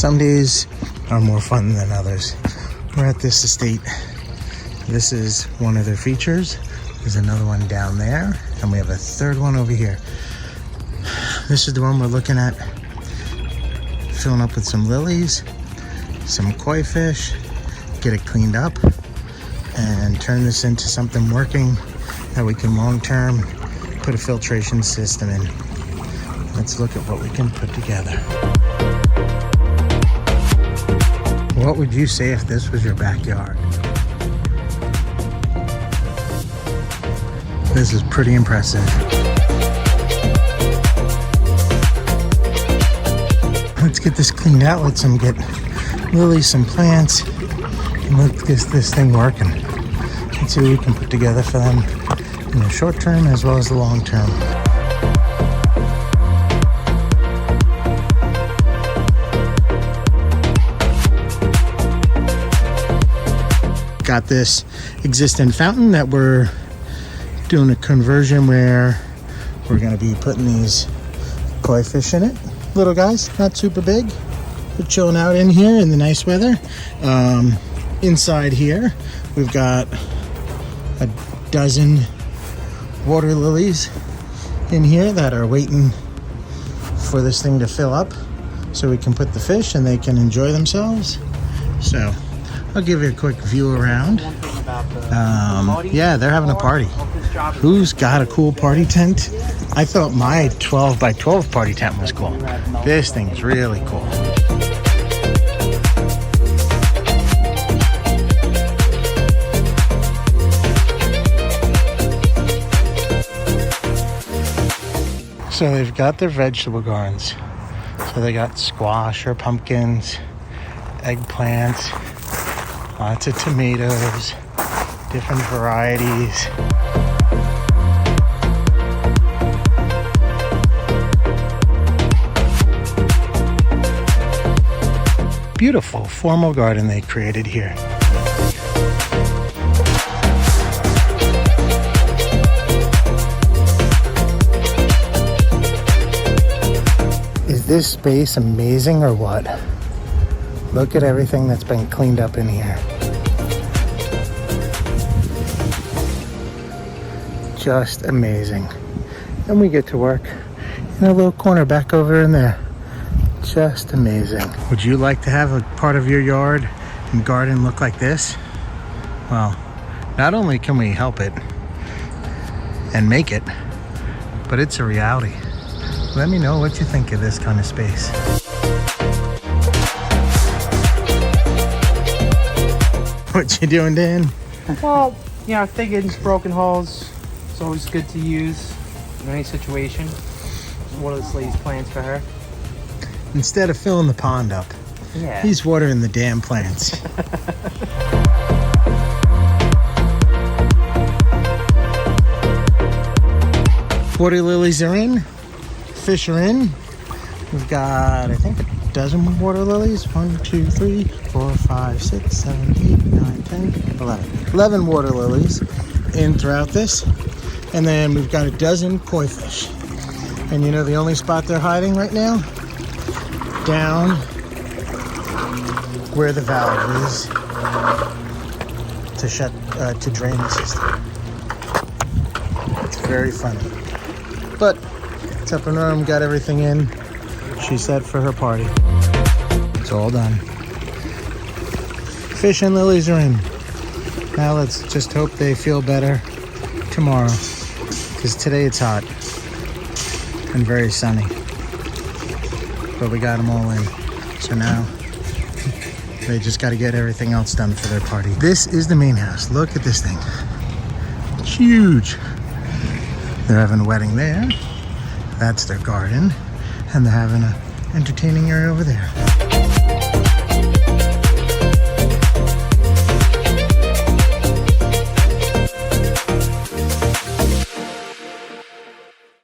Some days are more fun than others. We're at this estate. This is one of their features. There's another one down there, and we have a third one over here. This is the one we're looking at, filling up with some lilies, some koi fish, get it cleaned up, and turn this into something working that we can long-term put a filtration system in. Let's look at what we can put together. What would you say if this was your backyard? This is pretty impressive. Let's get this cleaned out. Let's get lilies, some plants, and let's get this thing working. Let's see what we can put together for them in the short term as well as the long term. Got this existing fountain that we're doing a conversion where we're going to be putting these koi fish in it. Little guys, not super big. We're chilling out in here in the nice weather. Inside here, we've got a dozen water lilies in here that are waiting for this thing to fill up so we can put the fish and they can enjoy themselves. So I'll give you a quick view around. Yeah, they're having a party. Who's got a cool party tent? I thought my 12 by 12 party tent was cool. This thing is really cool. So they've got their vegetable gardens. So they got squash or pumpkins, eggplants, lots of tomatoes, different varieties. Beautiful formal garden they created here. Is this space amazing or what? Look at everything that's been cleaned up in here. Just amazing. And we get to work in a little corner back over in there. Just amazing. Would you like to have a part of your yard and garden look like this? Well, not only can we help it and make it, but it's a reality. Let me know what you think of this kind of space. What you doing, Dan? Well, you know, thickens, broken hulls. It's always good to use in any situation. One of those ladies' plants for her. Instead of filling the pond up, yeah, he's watering the damn plants. Water lilies are in, fish are in. We've got, I think, a dozen water lilies. 1, 2, 3, 4, 5, 6, 7, 8, 9, 10, 11. 11 water lilies in throughout this. And then we've got a dozen koi fish. And you know the only spot they're hiding right now? Down where the valve is to drain the system. It's very funny. But it's up and running, got everything in. She said for her party. It's all done. Fish and lilies are in. Now let's just hope they feel better tomorrow. Because today it's hot and very sunny. But we got them all in. So now they just got to get everything else done for their party. This is the main house. Look at this thing. It's huge. They're having a wedding there. That's their garden. And they're having an entertaining area over there.